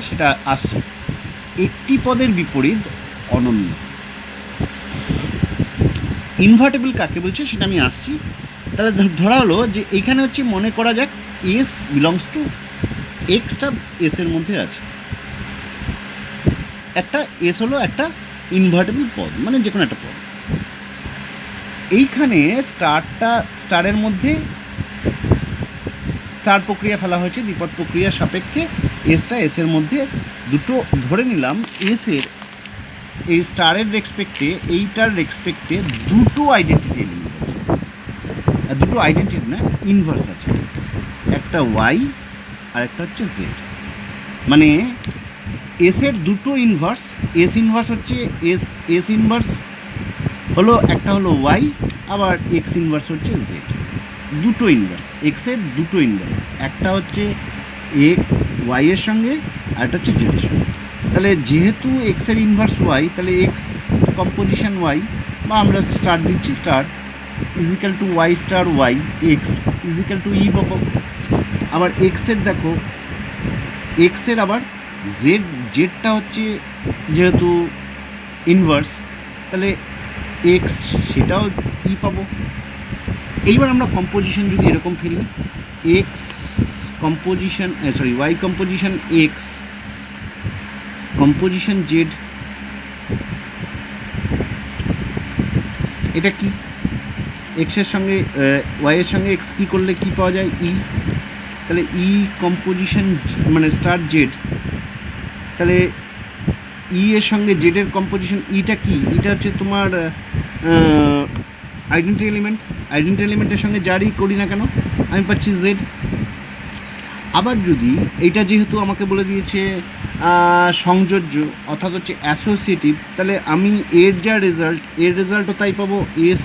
সেটা আসছে। একটি পদের বিপরীত অনন্য। ইনভার্টেবল কাকে বলছে সেটা আমি আসছি। তাহলে ধরা হলো যে এইখানে হচ্ছে মনে করা যাক এস বিলংস টু এক্সটা এসের মধ্যে আছে। একটা এস হলো একটা ইনভার্টেবল পদ, মানে যে কোনো একটা পদ। এইখানে স্টারের মধ্যে স্টার প্রক্রিয়া ফেলা হয়েছে দ্বিপদ প্রক্রিয়ার সাপেক্ষে। এসটা এসের মধ্যে দুটো ধরে নিলাম। এসের এই স্টারের রেসপেক্টে এইটার রেসপেক্টে দুটো আইডেন্টিটি এলিমেন্ট আছে, দুটো আইডেন্টিটি না, ইনভার্স আছে। একটা ওয়াই আর একটা হচ্ছে জেড। মানে এসের দুটো ইনভার্স, এস ইনভার্স হচ্ছে এস ইনভার্স হলো একটা হলো ওয়াই, আবার এক্স ইনভার্স হচ্ছে জেড। দুটো ইনভার্স, এক্সের দুটো ইনভার্স, একটা হচ্ছে ওয়াই এর সঙ্গে আর একটা হচ্ছে জেডের সঙ্গে। তাহলে যেহেতু এক্সের ইনভার্স ওয়াই, তাহলে এক্স কম্পোজিশন ওয়াই, বা আমরা স্টার দিচ্ছি, star is equal to y star y x is equal to e পাবো। আবার এক্সের দেখো, এক্সের আবার জেডটা হচ্ছে যেহেতু ইনভার্স, তাহলে এক্স সেটাও ই পাবো। এইবার আমরা কম্পোজিশন যদি এরকম ফেলি, x composition y composition x composition z, এটা কি? এক্সের সঙ্গে ওয়াইয়ের সঙ্গে এক্স কী করলে কী পাওয়া যায়? ই। তাহলে ই কম্পোজিশন মানে স্টার জেড, তাহলে ই এর সঙ্গে জেডের কম্পোজিশন ইটা কি? এটা হচ্ছে তোমার আইডেন্টি এলিমেন্ট। আইডেন্টি এলিমেন্টের সঙ্গে যারই করি না কেন আমি পাচ্ছি জেড। আবার যদি এইটা যেহেতু আমাকে বলে দিয়েছে সংযোজ্য অর্থাৎ হচ্ছে অ্যাসোসিয়েটিভ, তাহলে আমি এর যা রেজাল্টও তাই পাবো। S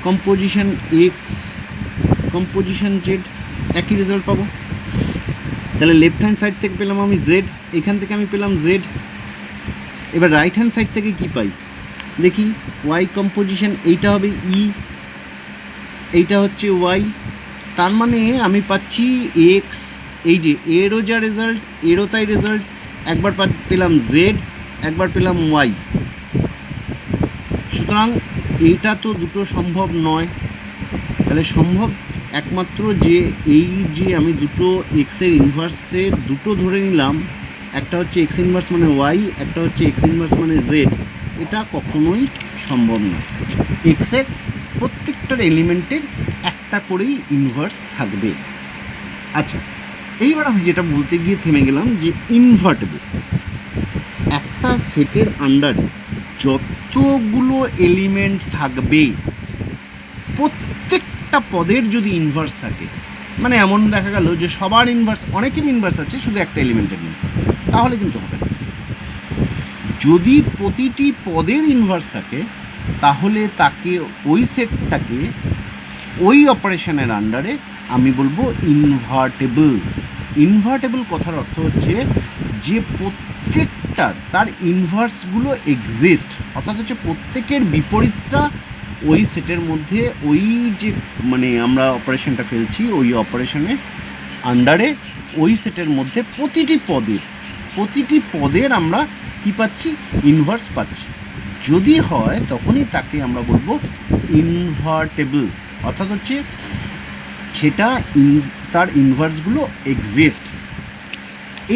composition x composition Z, একই রেজাল্ট পাবো। তাহলে লেফট হ্যান্ড সাইড থেকে পেলাম আমি জেড, এখান থেকে আমি পেলাম জেড। এবার রাইট হ্যান্ড সাইড থেকে কি পাই দেখি, ওয়াই কম্পোজিশন এইটা হবে ই, এইটা হচ্ছে ওয়াই। তার মানে আমি পাচ্ছি এক্স, এই যে এরও যা রেজাল্ট এরও তাই রেজাল্ট। একবার পেলাম জেড, একবার পেলাম ওয়াই। সুতরাং এইটা তো দুটো সম্ভব নয়। তাহলে সম্ভব একমাত্র যে এই যে আমি দুটো এক্সের ইনভার্সের দুটো ধরে নিলাম, একটা হচ্ছে এক্স ইনভার্স মানে ওয়াই, একটা হচ্ছে এক্স ইনভার্স মানে জেড। এটা কখনোই সম্ভব না। এক্সের প্রত্যেকটার এলিমেন্টের একটা করেই ইনভার্স থাকবে। আচ্ছা, এইবার আমি যেটা বলতে গিয়ে থেমে গেলাম যে ইনভার্টেবল একটা সেটের আন্ডারে যতগুলো এলিমেন্ট থাকবে প্রত্যেকটা পদের যদি ইনভার্স থাকে, মানে এমন দেখা গেল যে সবার ইনভার্স, অনেকের ইনভার্স আছে শুধু একটা এলিমেন্টের নেই, তাহলে কিন্তু হবে না। যদি প্রতিটি পদের ইনভার্স থাকে তাহলে তাকে ওই সেটটাকে ওই অপারেশনের আন্ডারে আমি বলবো ইনভার্টেবল। ইনভার্টেবল কথার অর্থ হচ্ছে যে প্রত্যেকটা তার ইনভার্সগুলো এক্সিস্ট, অর্থাৎ হচ্ছে প্রত্যেকের বিপরীতটা ওই সেটের মধ্যে, ওই যে মানে আমরা অপারেশনটা ফেলছি ওই অপারেশনের আন্ডারে ওই সেটের মধ্যে প্রতিটি পদের আমরা কি পাচ্ছি? ইনভার্স পাচ্ছি। যদি হয় তখনই তাকে আমরা বলবো ইনভার্টেবল, অর্থাৎ হচ্ছে সেটা তার ইনভার্সগুলো এক্সিস্ট।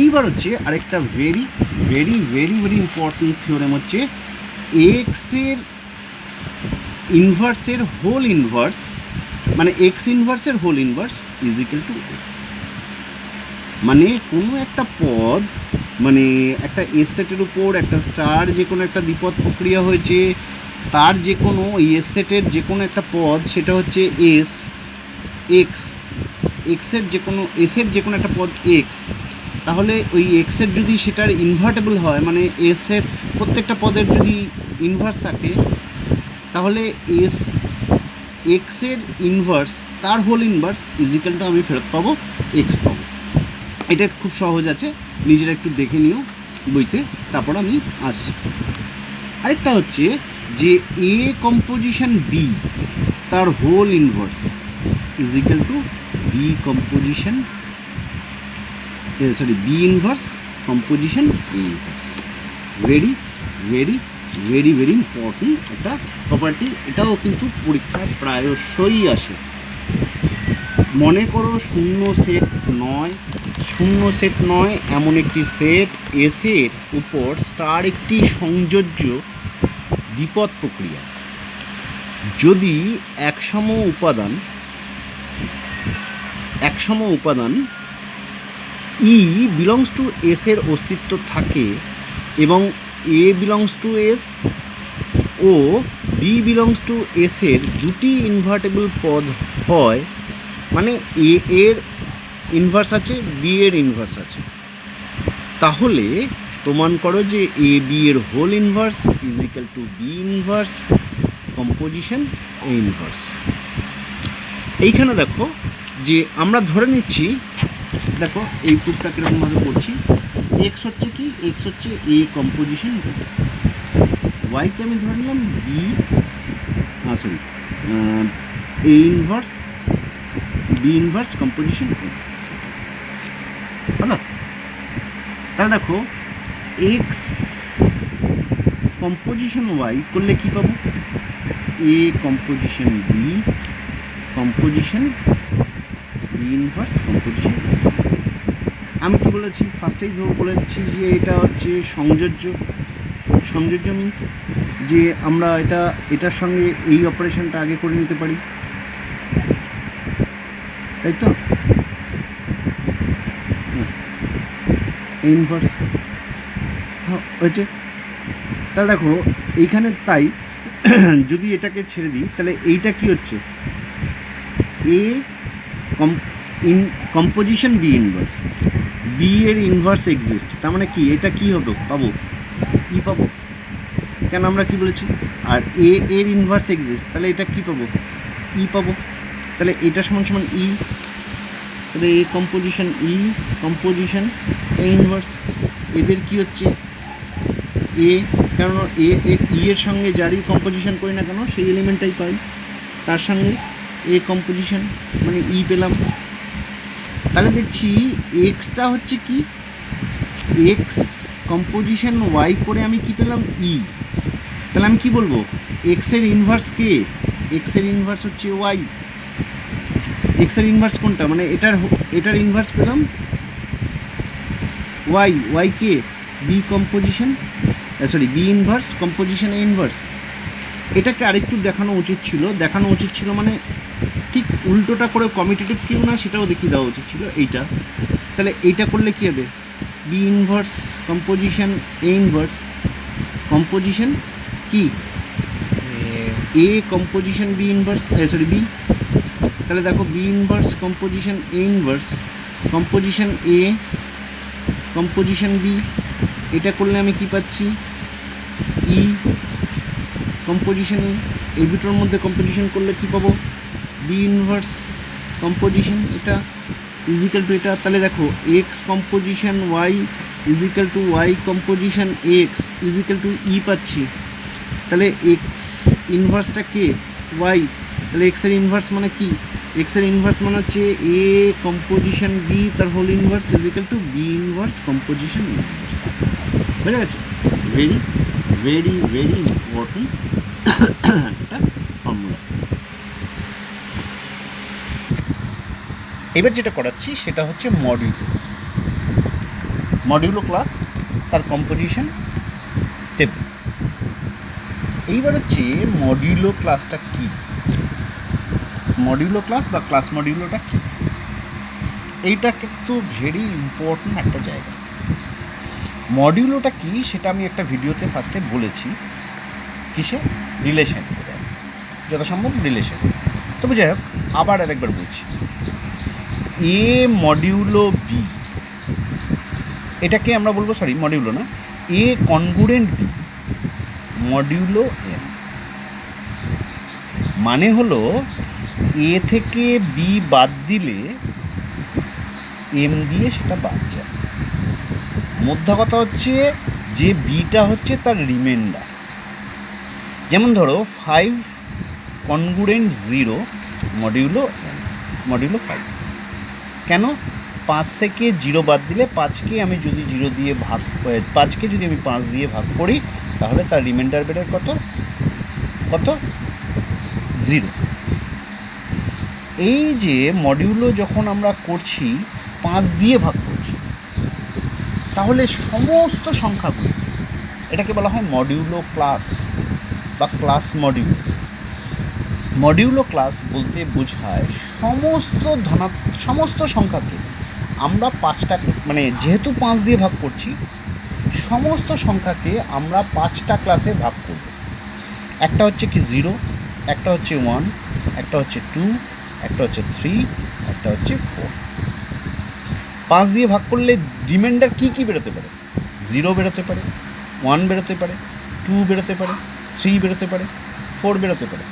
এইবার হচ্ছে আরেকটা very very very very important theorem হচ্ছে এক্সের ইনভার্সের হোল ইনভার্স, মানে এক্স ইনভার্সের whole inverse is equal to x. মানে কোনো একটা পদ, মানে একটা এস সেটের উপর একটা স্টার যে কোনো একটা দ্বিপদ প্রক্রিয়া হয়েছে, তার যে কোনো এস সেটের যে কোনো একটা পদ, সেটা হচ্ছে এস এক্স, এক্সের যে কোনো এসের যে কোনো একটা পদ এক্স, তাহলে ওই এক্সের যদি সেটার ইনভার্টেবল হয়, মানে এসের প্রত্যেকটা পদের যদি ইনভার্স থাকে, তাহলে এক্সের ইনভার্স তার হোল ইনভার্স ইজিক্যাল টু আমি ফেরত পাবো এক্স পাবো। এটা খুব সহজ আছে, নিজেরা একটু দেখে নিও বইতে, তারপর আমি আসছি। আরেকটা হচ্ছে যে এ কম্পোজিশন বি তার whole inverse is equal to b composition B inverse composition A inverse. Very very very very important একটা প্রপার্টি, এটাও কিন্তু পরীক্ষায় প্রায়শই আসে। মনে করো শূন্য সেট নয় এমন একটি সেট এসের উপর স্টার একটি সংযোজ্য দ্বিপদ প্রক্রিয়া। যদি একসম উপাদান ই বিলংস টু এস এর অস্তিত্ব থাকে এবং এ বিলংস টু এস ও বি বিলংস টু এস এর দুটি ইনভার্টেবল পদ হয়, মানে এ এর ইনভার্স আছে, বি এর ইনভার্স আছে, তাহলে প্রমাণ করো যে এ বি এর whole inverse is equal to B inverse composition A inverse. এইখানে দেখো যে আমরা ধরে নিচ্ছি, দেখো এই প্রুফটা কীরকমভাবে করছি। এক্স হচ্ছে কি, এক্স হচ্ছে এ কম্পোজিশন, ওয়াইকে আমি ধরে নিলাম B A inverse B inverse composition A. হলো? তাহলে দেখো এক্স কম্পোজিশন ওয়াই করলে কী পাবো, A composition B composition B inverse composition. আমি কি বলেছি ফার্স্টেই বলেছি যে এটা হচ্ছে সংযোজ্য মিন্স যে আমরা এটার সঙ্গে এই অপারেশনটা আগে করে নিতে পারি, তাই তো? ইনভার্স হয়েছে। তাহলে দেখো এইখানে তাই যদি এটাকে ছেড়ে দিই তাহলে এইটা কি হচ্ছে, A composition B inverse, B এর ইনভার্স এক্সিস্ট, তার মানে কি এটা কি হলো পাবো, ই পাবো, কেন আমরা কি বলেছি, আর এ এর ইনভার্স এক্সিস্ট, তাহলে এটা কি পাবো, ই পাবো, তাহলে এটা সমান সমান ই, তাহলে এ composition E composition A inverse. এদের কি হচ্ছে এ, কারণ এ ই এর সঙ্গে যারই কম্পোজিশন করি না কেন সেই এলিমেন্টটাই পাই, তার সঙ্গে এ কম্পোজিশন মানে ই পেলাম। তাহলে দেখছি এক্সটা হচ্ছে কি, এক্স কম্পোজিশন ওয়াই করে আমি কি পেলাম ই, তাহলে আমি কি বলবো এক্সের ইনভার্স কে, এক্সের ইনভার্স হচ্ছে ওয়াই। এক্সের ইনভার্স কোনটা, মানে এটার ইনভার্স পেলাম ওয়াই কে, b composition B inverse composition এ ইনভার্স। এটাকে আরেকটু দেখানো উচিত ছিল মানে ঠিক উল্টোটা করে কমিটেটিভ কিউ না সেটাও দেখিয়ে দেওয়া উচিত ছিল এইটা। তাহলে এইটা করলে কী হবে, বি ইনভার্স কম্পোজিশন এ ইনভার্স কম্পোজিশন কি A composition B inverse B. তাহলে দেখো B inverse composition A inverse composition A composition B, এটা করলে আমি কি পাচ্ছি ই কম্পোজিশন ই, এই দুটোর মধ্যে কম্পোজিশন করলে কি পাবো বি ইনভার্স কম্পোজিশন এটা ইজিক্যাল টু এটা। তাহলে দেখো x composition y is equal to y composition x is equal to e পাচ্ছি। তাহলে এক্স ইনভার্সটা কে ওয়াই, তাহলে এক্সের ইনভার্স মানে কি, এক্সের ইনভার্স মানে হচ্ছে এ কম্পোজিশন বি তার whole inverse is equal to B inverse composition inverse. বুঝা গেছে? ভেরি ভেরি ভেরি ইম্পর্টেন্ট একটা ফর্মুলা। এবার যেটা করাচ্ছি সেটা হচ্ছে মডিউলো ক্লাস, তার কম্পোজিশন টেবিল। এইবার হচ্ছে মডিউলো ক্লাসটা কি, মডিউলো ক্লাস বা ক্লাস মডিউলোটা কি, এইটা কিন্তু ভেরি ইম্পর্টেন্ট একটা জায়গা। মডিউলোটা কি সেটা আমি একটা ভিডিওতে ফার্স্টে বলেছি, কিসে, রিলেশন, যথাসম্ভব রিলেশন। তবে যাই হোক আবার আরেকবার বলছি, এ মডিউলো বি, এটাকে আমরা বলবো মডিউলো না, এ কনগুরেন্ট বি মডিউলো এম। মানে হলো এ থেকে বি বাদ দিলে এম দিয়ে সেটা বাদ যায়। মোদ্দা কথা হচ্ছে যে বিটা হচ্ছে তার রিমাইন্ডার। যেমন ধরো 5 কনগুরেন্ট 0 মডিউলো 5। কেন? 5 থেকে 0 বাদ দিলে 5কে আমি যদি 0 দিয়ে ভাগ 5কে যদি আমি 5 দিয়ে ভাগ করি তাহলে তার রিমাইন্ডার বেরোয় কত 0। এই যে মডিউলো যখন আমরা করছি 5 দিয়ে ভাগ করছি, তাহলে সমস্ত সংখ্যাগুলি, এটাকে বলা হয় মডিউলো ক্লাস বা ক্লাস মডিউল। মডিউলো ক্লাস বলতে বোঝায় সমস্ত সংখ্যাকে আমরা 5টা, মানে যেহেতু 5 দিয়ে ভাগ করছি, সমস্ত সংখ্যাকে আমরা 5টা ক্লাসে ভাগ করব। একটা হচ্ছে কি 0, একটা হচ্ছে 1, একটা হচ্ছে 2, একটা হচ্ছে 3, একটা হচ্ছে 4। 5 দিয়ে ভাগ করলে রিমাইন্ডার কী বেরোতে পারে? 0 বেরোতে পারে, 1 বেরোতে পারে, 2 বেরোতে পারে, 3 বেরোতে পারে, 4 বেরোতে পারে।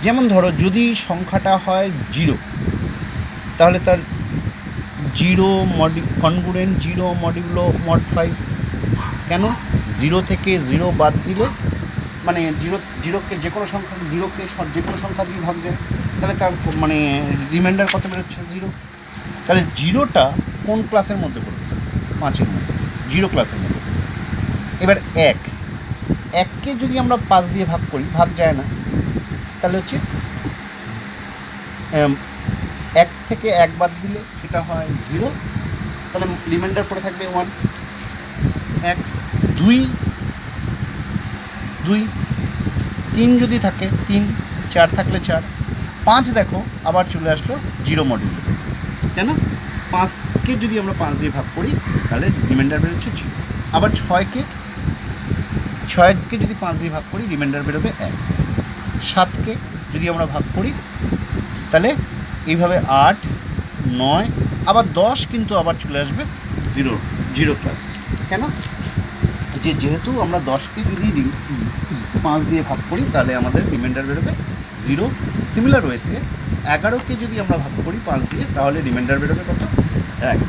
যেমন ধরো যদি সংখ্যাটা হয় 0, তাহলে তার 0 কনগ্রুয়েন্ট 0 মডিউলো মড 5। কেন? 0 থেকে 0 বাদ দিলে, মানে জিরোকে যে কোনো সংখ্যা, 0কে যে কোনো সংখ্যা দিয়ে ভাগ যায়, তাহলে তার মানে রিমাইন্ডার কত বেরোচ্ছে? 0। তাহলে 0টা কোন ক্লাসের মধ্যে পড়বে? 5-এর মধ্যে, 0 ক্লাসের মধ্যে। এবার 1কে যদি আমরা 5 দিয়ে ভাগ করি, ভাগ যায় না, তাহলে হচ্ছে 1 থেকে 1 বাদ দিলে সেটা হয় 0, তাহলে রিমাইন্ডার পড়ে থাকবে 1। 1, 2, 3 যদি থাকে 3, 4 থাকলে 4, 5 দেখো আবার চলে আসলো 0 মডিউলে। কেন? 5কে যদি আমরা 5 দিয়ে ভাগ করি তাহলে রিমাইন্ডার বেরোচ্ছে 0। আবার 6কে যদি 5 দিয়ে ভাগ করি রিমাইন্ডার বেরোবে 1। 7কে যদি আমরা ভাগ করি তাহলে এইভাবে 8, 9, আবার 10 কিন্তু আবার চলে আসবে 0 ক্লাস। কেন? যেহেতু আমরা 10কে যদি 5 দিয়ে ভাগ করি তাহলে আমাদের রিমাইন্ডার বেরোবে 0। সিমিলার ওয়েতে 11কে যদি আমরা ভাগ করি 5 দিয়ে তাহলে রিমাইন্ডার বেরোবে কত? 1।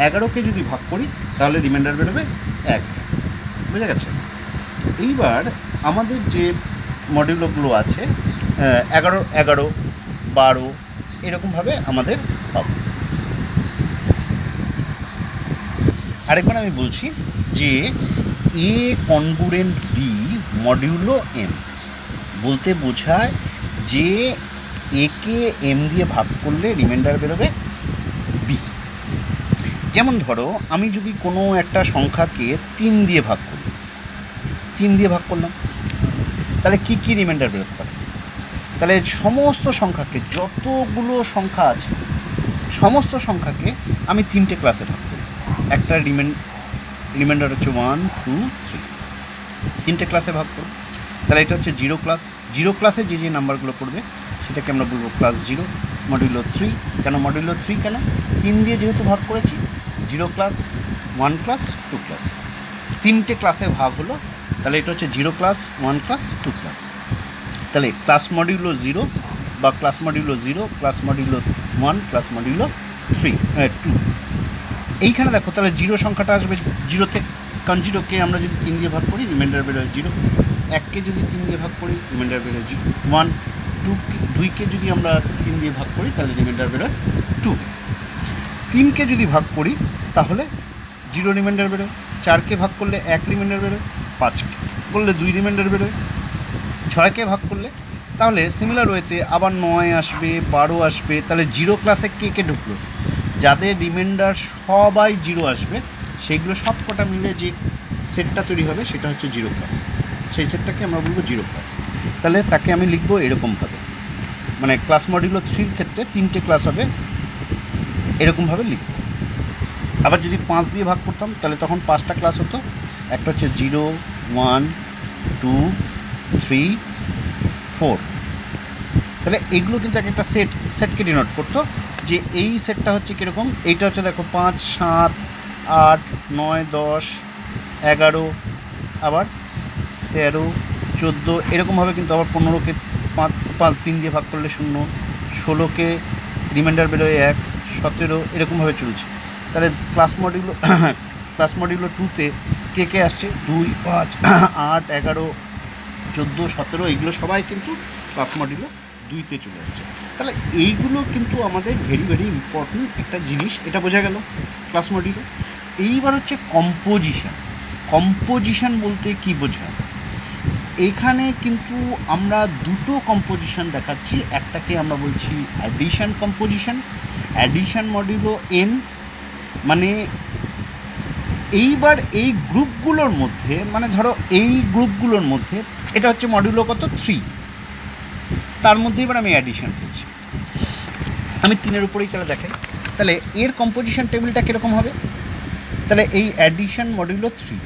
11কে যদি ভাগ করি তাহলে রিমাইন্ডার বেরোবে 1। বুঝা গেছে? এইবার আমাদের যে মডিউলগুলো আছে 11, 12 এরকমভাবে আমাদের পাবো। আরেকবার আমি বলছি যে এ কনগ্রুয়েন্ট বি মডিউলো এম বলতে বোঝায় যে একে এম দিয়ে ভাগ করলে রিমাইন্ডার বেরোবে বি। যেমন ধরো আমি যদি কোনো একটা সংখ্যাকে 3 দিয়ে ভাগ করি, 3 দিয়ে ভাগ করলাম, তাহলে কী রিমাইন্ডার বেরোতে পারে? তাহলে সমস্ত সংখ্যাকে, যতগুলো সংখ্যা আছে সমস্ত সংখ্যাকে আমি 3টে ক্লাসে ভাগ করি। একটা রিমাইন্ডার হচ্ছে 1, 2, 3, 3টে ক্লাসে ভাগ করব। তাহলে এটা হচ্ছে 0 ক্লাস। 0 ক্লাসে যে নাম্বারগুলো পড়বে সেটাকে আমরা বলবো ক্লাস 0 মডিউলো 3। কেন মডিউলো 3? কেন? 3 দিয়ে যেহেতু ভাগ করেছি, 0 ক্লাস, 1 ক্লাস, 2 ক্লাস, 3টে ক্লাসে ভাগ হলো, তাহলে এটা হচ্ছে 0 ক্লাস, 1 ক্লাস, 2 ক্লাস। তাহলে ক্লাস মডিউলো 0 বা class modulo 0, class modulo 1, class modulo 2। এইখানে দেখো তাহলে 0 সংখ্যাটা আসবে 0তে, কারণ 0কে আমরা যদি 3 দিয়ে ভাগ করি রিমাইন্ডার বেরোয় 0। 1কে যদি 3 দিয়ে ভাগ করি রিমাইন্ডার বেরোয় 1। 2কে যদি আমরা 3 দিয়ে ভাগ করি তাহলে রিমাইন্ডার বেরোয় 2। 3কে যদি ভাগ করি তাহলে 0 রিমাইন্ডার বেরোয়। 4কে ভাগ করলে 1 রিমাইন্ডার বেরোয়। 5কে করলে 2 রিমাইন্ডার বেরোয়। 6কে ভাগ করলে তাহলে সিমিলার ওয়েতে আবার 9 আসবে, 12 আসবে। তাহলে 0 ক্লাসে কে ঢুকলো? যাদের রিমাইন্ডার সবাই 0 আসবে সেইগুলো সব কটা মিলে যে সেটটা তৈরি হবে সেটা হচ্ছে 0 ক্লাস। সেই সেটটাকে আমরা বলবো 0 ক্লাস। তাহলে তাকে আমি লিখবো এরকমভাবে, মানে ক্লাস মডিউলো 3-র ক্ষেত্রে 3টে ক্লাস হবে, এরকমভাবে লিখব। আবার যদি 5 দিয়ে ভাগ করতাম তাহলে তখন 5টা ক্লাস হতো। একটা হচ্ছে 0, 1, 2, 3, 4। তাহলে এগুলো কিন্তু একটা সেটকে ডিনোট করতো যে এই সেটটা হচ্ছে কীরকম। এইটা হচ্ছে দেখো 5, 7, 8, 9, 10, 11, আবার 13, 14 এরকমভাবে কিন্তু আবার 15কে 5 3 দিয়ে ভাগ করলে 0, 16কে রিমাইন্ডার বেরোয় 1, 17 এরকমভাবে চলছে। তাহলে ক্লাস মডিউলো 2তে কে আসছে? 2, 5, 8, 11, 14, 17 এগুলো সবাই কিন্তু ক্লাস মডিউলো 2তে চলে আসছে। তাহলে এইগুলো কিন্তু আমাদের ভেরি ভেরি ইম্পর্টেন্ট একটা জিনিস, এটা বোঝা গেল ক্লাস মডিউলে। এইবার হচ্ছে কম্পোজিশন। কম্পোজিশন বলতে কি বোঝায়? এখানে কিন্তু আমরা দুটো কম্পোজিশন দেখাচ্ছি, একটাকে আমরা বলছি addition composition, addition modulo n, মানে এইবার এই গ্রুপগুলোর মধ্যে, মানে ধরো এই গ্রুপগুলোর মধ্যে এটা হচ্ছে মডিউলো কত 3, তার মধ্যে এবার আমি অ্যাডিশন করছি, আমি 3-এর উপরেই তাহলে দেখাই। তাহলে এর কম্পোজিশন টেবিলটা কীরকম হবে? তাহলে এই অ্যাডিশন মডিউলো 3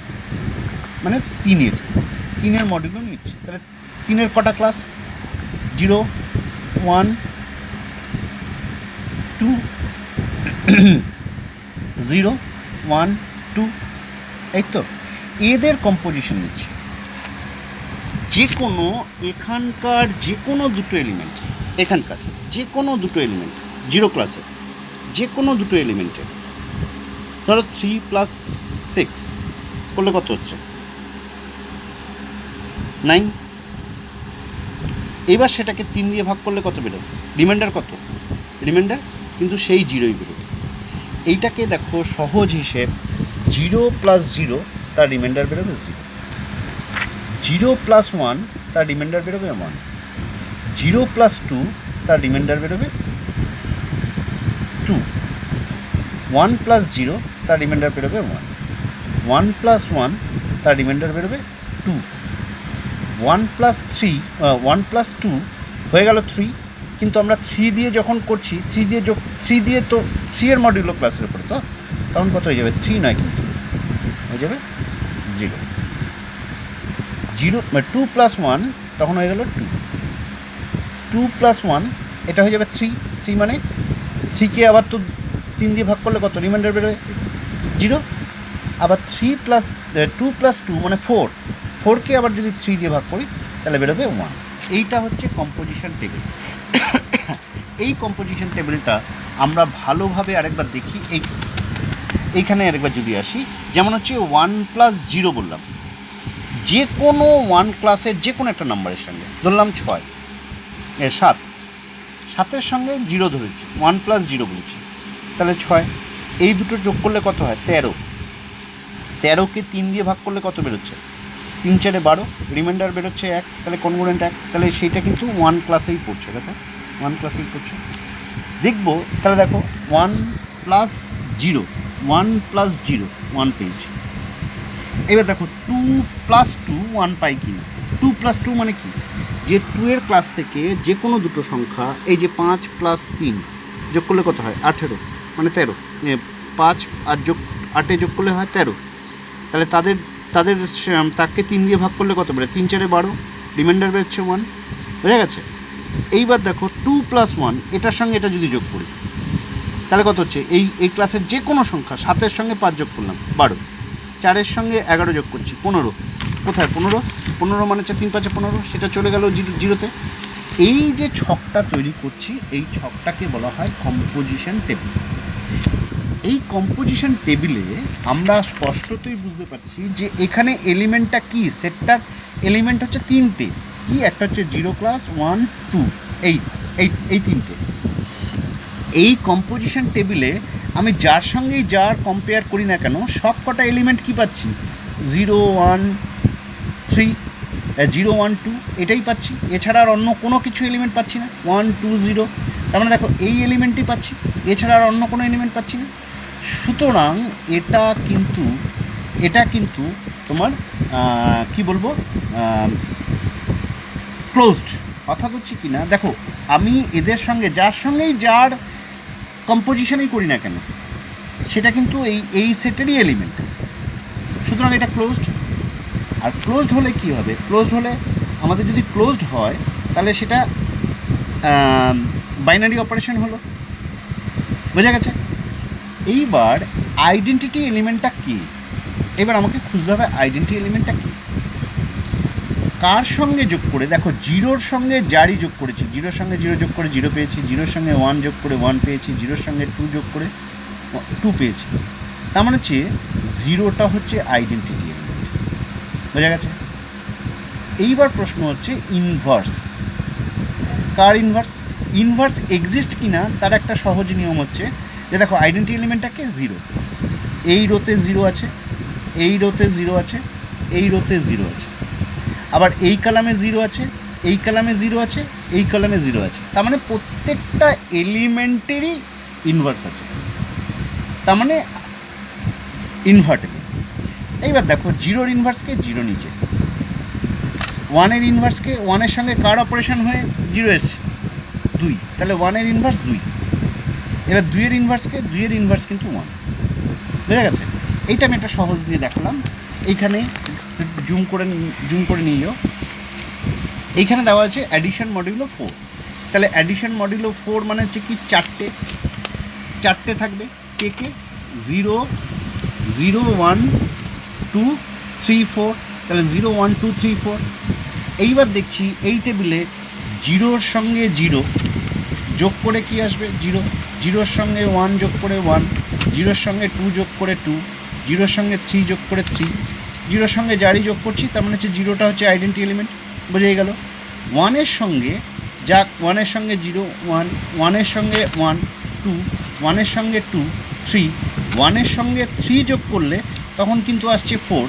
মানে 3-এর মডিউলো নিচ্ছে। তাহলে 3-এর কটা ক্লাস? 0, 1, 2, 0, 1, 2, এই তো এদের কম্পোজিশন নিচ্ছে। যে কোনো এখানকার যে কোনো দুটো এলিমেন্ট, এখানকার যে কোনো দুটো এলিমেন্ট 0 ক্লাসের যে কোনো দুটো এলিমেন্টের, ধরো 3 + 6 করলে কত হচ্ছে? 9। এবার সেটাকে 3 দিয়ে ভাগ করলে কত বেরোবে? রিমাইন্ডার কত? রিমাইন্ডার কিন্তু সেই 0ই বেরোবে। এইটাকে দেখো সহজ হিসেব, 0 + 0 তার রিমাইন্ডার বেরোবে 0, 0 + 1 তার রিমাইন্ডার বেরোবে 1, 0 + 2 তার রিমাইন্ডার বেরোবে 2, 1 + 0 তার রিমাইন্ডার বেরোবে 1, 1 + 1 তার রিমাইন্ডার বেরোবে 2, 1 + 3 1 + 2 হয়ে গেল 3, কিন্তু আমরা 3 দিয়ে যখন করছি, 3 দিয়ে তো 3-এর মডিউলো ক্লাসের উপরে, তো তখন কত হয়ে যাবে? 3 নয়, কিন্তু হয়ে যাবে 0, 0 2 + 1 তখন হয়ে গেল 2, 2 + 1 এটা হয়ে যাবে 3 মানে 3কে আবার তো 3 দিয়ে ভাগ করলে কত রিমাইন্ডার বেরোবে? 0, আবার 2 + 2 মানে 4কে আবার যদি 3 দিয়ে ভাগ করি তাহলে বেরোবে 1। এইটা হচ্ছে কম্পোজিশন টেবিল। এই কম্পোজিশন টেবিলটা আমরা ভালোভাবে আরেকবার দেখি। এইখানে আরেকবার যদি আসি, যেমন হচ্ছে 1 + 0 বললাম, যে কোনো 1 ক্লাসের যে কোনো একটা নাম্বারের সঙ্গে, ধরলাম 6, 7, 7-এর সঙ্গে 0 ধরেছি, 1 + 0 বলেছি, তাহলে 6, এই দুটো যোগ করলে কত হয়? 13, 13কে 3 দিয়ে ভাগ করলে কত বেরোচ্ছে? 3 × 4 = 12, রিমাইন্ডার বেরোচ্ছে 1, তাহলে কনগ্রুয়েন্ট 1, তাহলে সেইটা কিন্তু 1 ক্লাসেই পড়ছে। দেখো 1 ক্লাসেই পড়ছে। দেখবো তাহলে দেখো 1 + 0, 1 + 0 1 পেয়েছি। এবার দেখো 2 + 2 1 পাই কি না? 2 + 2 মানে কি? যে 2-এর ক্লাস থেকে যে কোনো দুটো সংখ্যা, এই যে 5 + 3 যোগ করলে কত হয়? 18, মানে 13, 5 আর 8 যোগ করলে হয় 13, তাহলে তাকে 3 দিয়ে ভাগ করলে কত বেরোয়? 3 × 4 = 12, রিমাইন্ডার বেরোচ্ছে 1, বুঝা গেছে? এইবার দেখো 2 + 1 এটার সঙ্গে এটা যদি যোগ করি তাহলে কত হচ্ছে? এই ক্লাসের যে কোনো সংখ্যা, 7-এর সঙ্গে 5 যোগ করলাম 12, 4-এর সঙ্গে 11 যোগ করছি 15, কোথায় 15 মানে হচ্ছে 3 × 5 = 15, সেটা চলে গেল 0-তে। এই যে ছকটা তৈরি করছি, এই ছকটাকে বলা হয় কম্পোজিশন টেবিল। এই কম্পোজিশন টেবিলে আমরা স্পষ্টতই বুঝতে পারছি যে এখানে এলিমেন্টটা কি, সেটটার এলিমেন্ট হচ্ছে 3টে, কি একটা হচ্ছে 0 ক্লাস 1 2, এই 3টে। এই কম্পোজিশন টেবিলে আমি যার সঙ্গেই যার কম্পেয়ার করি না কেন, সব কটা এলিমেন্ট কী পাচ্ছি? 0 1 3, 0 1 2 এটাই পাচ্ছি, এছাড়া আর অন্য কোনো কিছু এলিমেন্ট পাচ্ছি না। 1 2 0, তার মানে দেখো এই এলিমেন্টই পাচ্ছি, এছাড়া আর অন্য কোনো এলিমেন্ট পাচ্ছি না। সুতরাং এটা কিন্তু তোমার কি বলবো, ক্লোজড। অর্থাৎ হচ্ছে কি না, দেখো আমি এদের সঙ্গে যার কম্পোজিশনেই করি না কেন, সেটা কিন্তু এই সেটেরই এলিমেন্ট, সুতরাং এটা ক্লোজড। আর ক্লোজড হলে কি হবে? ক্লোজড হলে আমাদের যদি ক্লোজড হয় তাহলে সেটা বাইনারি অপারেশন হলো, বোঝা গেছে? এইবার আইডেন্টিটি এলিমেন্টটা কী? এবার আমাকে খুঁজতে হবে আইডেন্টিটি এলিমেন্টটা কী, কার সঙ্গে যোগ করে। দেখো 0-র সঙ্গে যারই যোগ করেছি, 0-র সঙ্গে 0 যোগ করে 0 পেয়েছি, 0-র সঙ্গে 1 যোগ করে 1 পেয়েছি, 0-র সঙ্গে 2 যোগ করে 2 পেয়েছি, তার মানে হচ্ছে 0টা হচ্ছে আইডেন্টিটি এলিমেন্ট, বোঝা গেছে? এইবার প্রশ্ন হচ্ছে ইনভার্স। কার ইনভার্স? ইনভার্স এক্সিস্ট কি না তার একটা সহজ নিয়ম হচ্ছে যে দেখো আইডেন্টি এলিমেন্টটাকে জিরো, এই রোতে জিরো আছে, এই রোতে জিরো আছে, এই রোতে জিরো আছে, আবার এই কলামে জিরো আছে, এই কলামে জিরো আছে, এই কলামে জিরো আছে। তার মানে প্রত্যেকটা এলিমেন্টেরই ইনভার্স আছে, তার মানে ইনভার্টেবল। এইবার দেখো জিরোর ইনভার্সকে জিরো নিচে, ওয়ানের ইনভার্সকে ওয়ানের সঙ্গে কার অপারেশন হয়ে জিরো এসছে? দুই, তাহলে ওয়ানের ইনভার্স দুই। এবার দুইয়ের ইনভার্সকে, দুইয়ের ইনভার্স কিন্তু ওয়ান। বুঝা গেছে? এইটা আমি একটা সহজ দিয়ে দেখালাম। এইখানে জুম করে নিয়ে যাও। এইখানে দেওয়া আছে অ্যাডিশন মডিউলো 4। তাহলে অ্যাডিশন মডিউলো 4 মানে হচ্ছে কি চারটে থাকবে। কে কে? 0 0 1 2 3 4। তাহলে 0 1 2 3 4। এইবার দেখছি এই টেবিলে জিরোর সঙ্গে জিরো যোগ করে কি আসবে? জিরো। জিরোর সঙ্গে 1 যোগ করে 1, জিরোর সঙ্গে 2 যোগ করে 2, জিরোর সঙ্গে 3 যোগ করে 3, জিরোর সঙ্গে যারই যোগ করছি তার মানে হচ্ছে জিরোটা হচ্ছে আইডেন্টি এলিমেন্ট। বোঝাই গেল? ওয়ানের সঙ্গে যা, ওয়ানের সঙ্গে 0 1, ওয়ানের সঙ্গে 1 2, ওয়ানের সঙ্গে 2 3, ওয়ানের সঙ্গে 3 যোগ করলে তখন কিন্তু আসছে 4।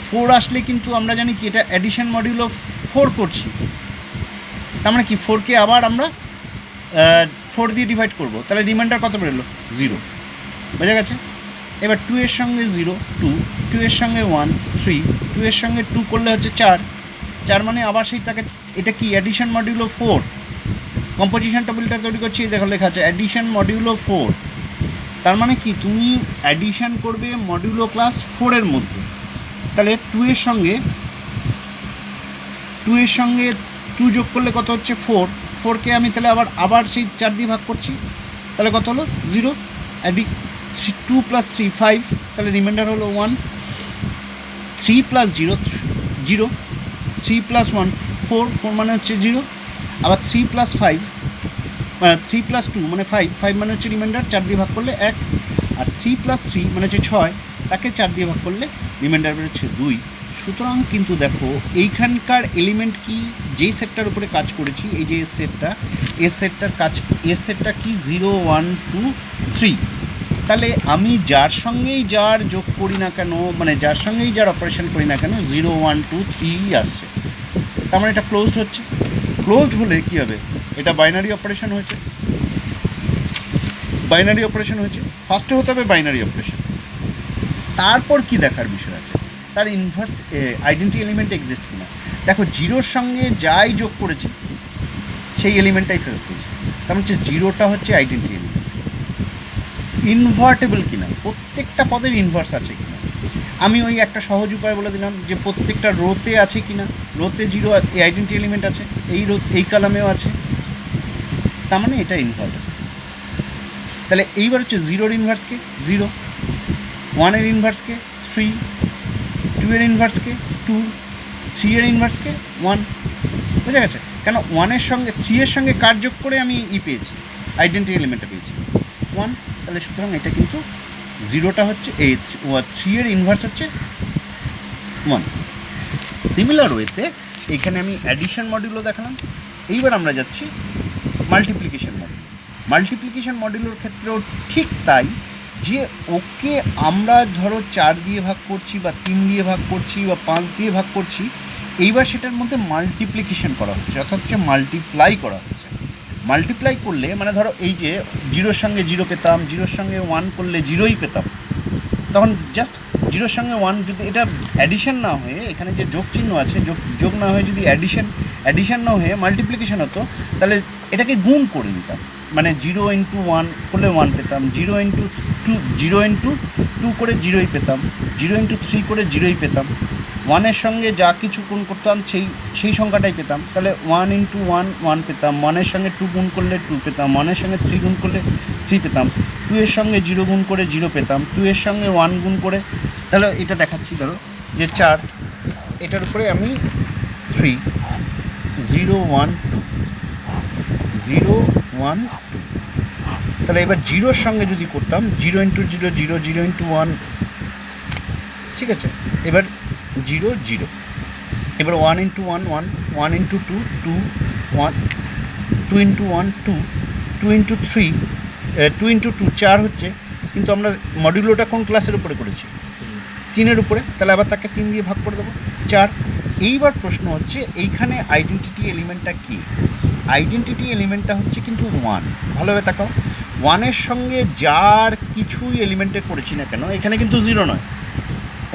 4 আসলে কিন্তু আমরা জানি কি এটা অ্যাডিশন মডিউলো 4 করছি। তার মানে কি 4কে আবার আমরা 4 দিয়ে ডিভাইড করবো, তাহলে রিমাইন্ডার কত বেরোলো? 0। বোঝা গেছে? এবার 2 এর সঙ্গে 0 2, 2 এর সঙ্গে 1 3, 2 এর সঙ্গে 2 করলে হচ্ছে 4 মানে আবার সেই তাকে, এটা কি অ্যাডিশন মডিউলো 4। কম্পোজিশন টেবিলটা তৈরি করছি, দেখো লেখা আছে অ্যাডিশন মডিউলো 4। তার মানে কি তুমি অ্যাডিশন করবে মডিউলো ক্লাস 4 এর মধ্যে। তাহলে 2 এর সঙ্গে 2 যোগ করলে কত হচ্ছে? 4। 4কে আমি তাহলে আবার সেই 4 দিয়ে ভাগ করছি, তাহলে কত হলো? 0। 2 + 3 5, তাহলে রিমাইন্ডার হলো 1। 3 + 0 0, 3 + 1 4, 4 মানে হচ্ছে 0। আবার 3 + 5 3 + 2 মানে 5, 5 মানে হচ্ছে রিমাইন্ডার, 4 দিয়ে ভাগ করলে 1। আর 3 + 3 মানে হচ্ছে 6, তাকে 4 দিয়ে ভাগ করলে রিমাইন্ডার বেরোচ্ছে 2। সুতরাং কিন্তু দেখো এইখানকার এলিমেন্ট কি, যেই সেটটার উপরে কাজ করেছি, এই যে এস সেটটা কি 0 1 2 3। তাহলে আমি যার সঙ্গেই যার যোগ করি না কেন, মানে যার সঙ্গেই যার অপারেশন করি না কেন 0 1 2 3 আসছে। তার মানে এটা ক্লোজড হচ্ছে। ক্লোজড হলে কী হবে? এটা বাইনারি অপারেশন হয়েছে। ফার্স্টে হতে হবে বাইনারি অপারেশন। তারপর কি দেখার বিষয় আছে? তার ইনভার্স আইডেন্টি এলিমেন্ট এক্সিস্ট কিনা। দেখো জিরোর সঙ্গে যাই যোগ করেছি সেই এলিমেন্টটাই ফেরত পেয়েছি। তার মানে হচ্ছে জিরোটা হচ্ছে আইডেন্টি এলিমেন্ট। ইনভার্টেবল কিনা, প্রত্যেকটা পদের ইনভার্স আছে কিনা। আমি ওই একটা সহজ উপায় বলে দিলাম যে প্রত্যেকটা রোতে আছে কিনা। রোতে জিরো আইডেন্টি এলিমেন্ট আছে, এই কলামেও আছে, তার মানে এটা ইনভার্টেবল। তাহলে এইবার হচ্ছে জিরোর ইনভার্সকে 0, 1-এর ইনভার্সকে 3, 2-এর ইনভার্সকে 2, 3-এর ইনভার্সকে 1। বুঝা গেছে? কেন 1-এর সঙ্গে 3-এর সঙ্গে কার যোগ করে আমি পেয়েছি, আইডেন্টি এলিমেন্টটা পেয়েছি 1। তাহলে সুতরাং এটা কিন্তু জিরোটা হচ্ছে এই 3-এর ইনভার্স হচ্ছে 1। সিমিলার ওয়েতে এখানে আমি অ্যাডিশন মডিউলও দেখালাম। এইবার আমরা যাচ্ছি মাল্টিপ্লিকেশন মডিউল। মাল্টিপ্লিকেশন মডিউলের ক্ষেত্রেও ঠিক তাই, যে ওকে আমরা ধরো 4 দিয়ে ভাগ করছি বা 3 দিয়ে ভাগ করছি বা 5 দিয়ে ভাগ করছি, এইবার সেটার মধ্যে মাল্টিপ্লিকেশন করা হচ্ছে, অর্থাৎ হচ্ছে মাল্টিপ্লাই করা হচ্ছে। মাল্টিপ্লাই করলে মানে ধরো এই যে জিরোর সঙ্গে 0 পেতাম, জিরোর সঙ্গে 1 করলে 0ই পেতাম, তখন জাস্ট জিরোর সঙ্গে 1 যদি এটা অ্যাডিশন না হয়ে, এখানে যে যোগ চিহ্ন আছে যোগ না হয়ে যদি অ্যাডিশন না হয়ে মাল্টিপ্লিকেশন হতো, তাহলে এটাকে গুণ করে নিতাম। মানে 0 × 1 করলে 1 পেতাম, 0 × 2 করে 0ই পেতাম, 0 × 3 করে 0ই পেতাম। 1-এর সঙ্গে যা কিছু গুণ করতাম সেই সংখ্যাটাই পেতাম। তাহলে 1 × 1 1 পেতাম, 1-এর সঙ্গে 2 গুণ করলে 2 পেতাম, 1-এর সঙ্গে 3 গুণ করলে 3 পেতাম, 2-এর সঙ্গে 0 গুণ করে 0 পেতাম, 2-এর সঙ্গে 1 গুণ করে। তাহলে এটা দেখাচ্ছি, ধরো যে 4, এটার উপরে আমি 3 0 1 2 0 1 2। তাহলে এবার জিরোর সঙ্গে যদি করতাম 0 × 0 0, 0 × 1, ঠিক আছে। এবার 0 0, এবার 1 × 1 1, 1 × 2 2, 1 2 ইন্টু 1 2, 2 ইন্টু 3, 2 ইন্টু 2 4 হচ্ছে, কিন্তু আমরা মডিউলোটা কোন ক্লাসের উপরে করেছি? 3-এর উপরে, তাহলে আবার তাকে 3 দিয়ে ভাগ করে দেবো, 4। এইবার প্রশ্ন হচ্ছে এইখানে আইডেন্টিটি এলিমেন্টটা কী? আইডেন্টিটি এলিমেন্টটা হচ্ছে কিন্তু 1। ভালোভাবে তাকাও, 1-এর সঙ্গে যার কিছুই এলিমেন্টে করেছি না কেন, এখানে কিন্তু 0 নয়।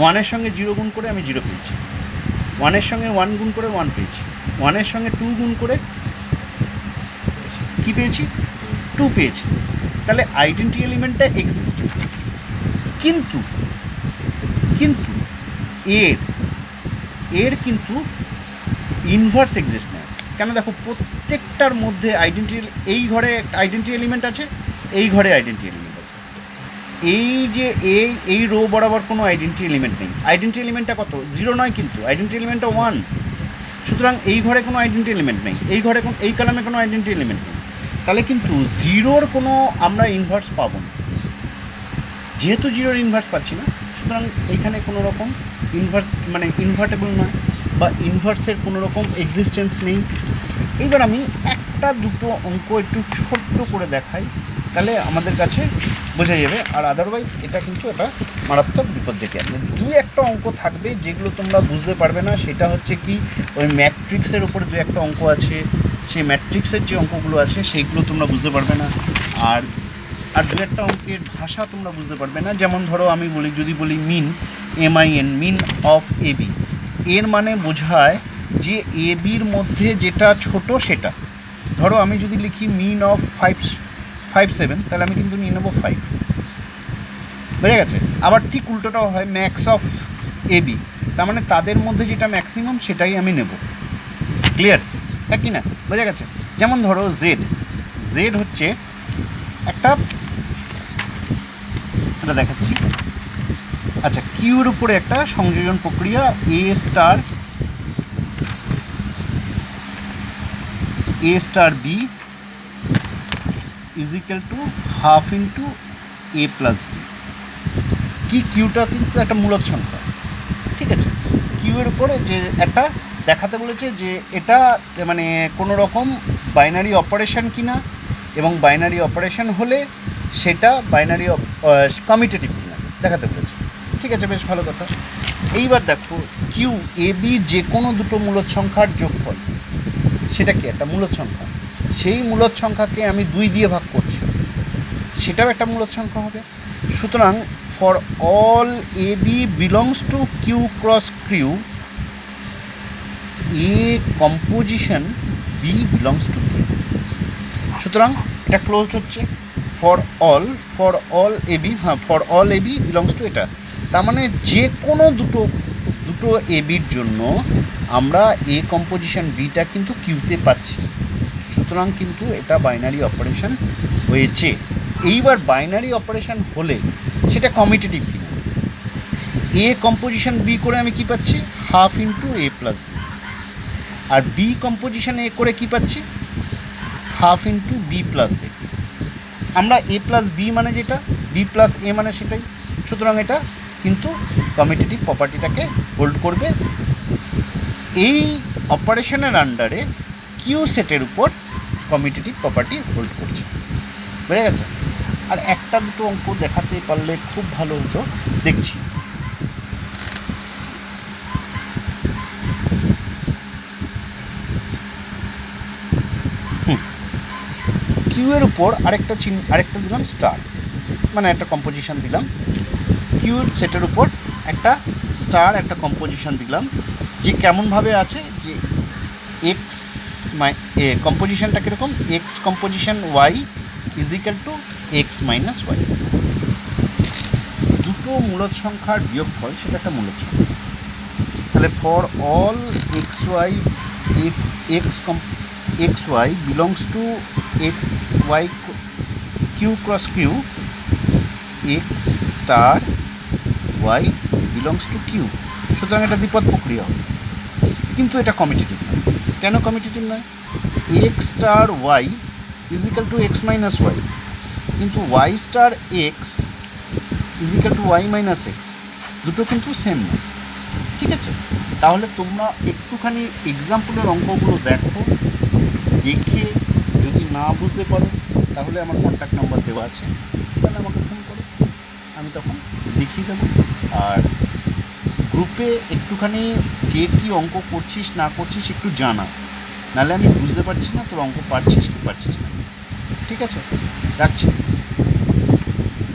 1-এর সঙ্গে 0 গুণ করে আমি 0 পেয়েছি, 1-এর সঙ্গে 1 গুণ করে 1 পেয়েছি, 1-এর সঙ্গে 2 গুণ করে কী পেয়েছি? 2 পেয়েছি। তাহলে আইডেন্টিটি এলিমেন্টটা এক্সিস্ট, কিন্তু কিন্তু এর কিন্তু ইনভার্স এক্সিস্ট নয়। কেন? দেখো, প্রত্যেকটার মধ্যে আইডেন্টিটি, এই ঘরে আইডেন্টিটি এলিমেন্ট আছে, এই ঘরে আইডেন্টিটি এলিমেন্ট আছে। এই যে এই রো বরাবর কোনো আইডেন্টিটি এলিমেন্ট নেই। আইডেন্টিটি এলিমেন্টটা কত? 0 নয়, কিন্তু আইডেন্টিটি এলিমেন্টটা 1। সুতরাং এই ঘরে কোনো আইডেন্টিটি এলিমেন্ট নেই, এই ঘরে এই কলামে কোনো আইডেন্টিটি এলিমেন্ট নেই। তাহলে কিন্তু 0-র কোনো আমরা ইনভার্স পাবো না। যেহেতু 0-র ইনভার্স পাচ্ছি না, সুতরাং এইখানে কোনো রকম ইনভার্স মানে ইনভার্টেবল নয়, বা ইনভার্সের কোনো রকম এক্সিস্টেন্স নেই। এইবার আমি একটা দুটো অঙ্ক একটু ছোট্ট করে দেখাই, তাহলে আমাদের কাছে বোঝা যাবে। আর আদারওয়াইজ এটা কিন্তু একটা মারাত্মক বিপদ ডেকে আনবে। 2-একটা অঙ্ক থাকবে যেগুলো তোমরা বুঝতে পারবে না। সেটা হচ্ছে কি, ওই ম্যাট্রিক্সের উপরে 2-একটা অঙ্ক আছে, সেই ম্যাট্রিক্সের যে অঙ্কগুলো আছে সেইগুলো তোমরা বুঝতে পারবে না। আর 2-একটা অঙ্কের ভাষা তোমরা বুঝতে পারবে না। যেমন ধরো আমি বলি, যদি বলি মিন, MIN, মিন অফ AB, এর মানে বোঝায় যে ABর মধ্যে যেটা ছোট সেটা। ধরো আমি যদি লিখি মিন অফ 5 7, তাহলে আমি কিন্তু নিয়ে নেবো 5। বোঝা গেছে? আবার ঠিক উল্টোটাও হয়, ম্যাক্স অফ AB, তার মানে তাদের মধ্যে যেটা ম্যাক্সিমাম সেটাই আমি নেব। ক্লিয়ার? হ্যাঁ কি না? বোঝা গেছে? যেমন ধরো জেড হচ্ছে একটা, এটা দেখাচ্ছি। আচ্ছা, কিউর উপরে একটা সংযোজন প্রক্রিয়া, A star B is equal to half into A plus B। কি, কিউটা কিন্তু একটা মূলদ সংখ্যা, ঠিক আছে? কিউয়ের উপরে যে একটা দেখাতে বলেছে যে এটা মানে কোনো রকম বাইনারি অপারেশন কিনা, এবং বাইনারি অপারেশন হলে সেটা বাইনারি কমিউটেটিভ কিনা দেখাতে বলেছে। ঠিক আছে, বেশ ভালো কথা। এইবার দেখো, কিউ AB যে কোনো দুটো মূলদ সংখ্যার যোগফল, সেটা কি একটা মূলদ সংখ্যা। সেই মূলদ সংখ্যাকে আমি 2 দিয়ে ভাগ করছি, সেটাও একটা মূলদ সংখ্যা হবে। সুতরাং for all AB belongs to Q cross Q, A composition B belongs to Q. সুতরাং এটা ক্লোজড হচ্ছে ফর অল AB, হ্যাঁ, for all AB belongs to এটা। তার মানে যে কোনো দুটো ABর জন্য আমরা A কম্পোজিশন Bটা কিন্তু কিউতে পাচ্ছি। সুতরাং কিন্তু এটা বাইনারি অপারেশন হয়েছে। এইবার বাইনারি অপারেশন হলে সেটা কমিউটেটিভ কিনা, A কম্পোজিশন B করে আমি কি পাচ্ছি? Half into A plus B। আর B কম্পোজিশন A করে কি পাচ্ছি? Half into B plus A। আমরা A প্লাস B মানে যেটা, B প্লাস A মানে সেটাই। সুতরাং এটা কিন্তু কমিউটেটিভ প্রপার্টিটাকে হোল্ড করবে। এই অপারেশনের আন্ডারে কিউ সেটের উপর কমিউটেটিভ প্রপার্টি হোল্ড করছে। বুঝে গেছে? আর একটা দুটো অঙ্ক দেখাতে পারলে খুব ভালো হতো, দেখছি। কিউয়ের উপর আরেকটা দিলাম স্টার, মানে একটা কম্পোজিশন দিলাম। কিউর সেটের উপর একটা স্টার, একটা কম্পোজিশন দিলাম, যে কেমনভাবে আছে, যে এক্স কম্পোজিশনটা কীরকম, x composition y is equal to x minus y. দুটো মূলদ সংখ্যার বিয়োগফল, সেটা একটা মূলদ সংখ্যা। তাহলে for all x y belongs to y Q cross Q, x star y belongs to Q. সুতরাং এটা দ্বিপদ প্রক্রিয়া হবে, কিন্তু এটা কমিউটেটিভ নয়। কেন কমিউটেটিভ নয়? X star y is equal to x minus y, কিন্তু y star x is equal to y minus x, দুটো কিন্তু সেম নয়। ঠিক আছে? তাহলে তোমরা একটুখানি এক্সাম্পলের অঙ্কগুলো দেখো, দেখে না বুঝতে পারো তাহলে আমার কন্ট্যাক্ট নাম্বার দেওয়া আছে, তাহলে আমাকে ফোন করো, আমি তখন দেখিয়ে দেবো। আর গ্রুপে একটুখানি কে কী অঙ্ক করছিস না করছিস একটু জানা, নাহলে আমি বুঝতে পারছি না তোর অঙ্ক পারছিস কি পারছিস না। ঠিক আছে, রাখছি।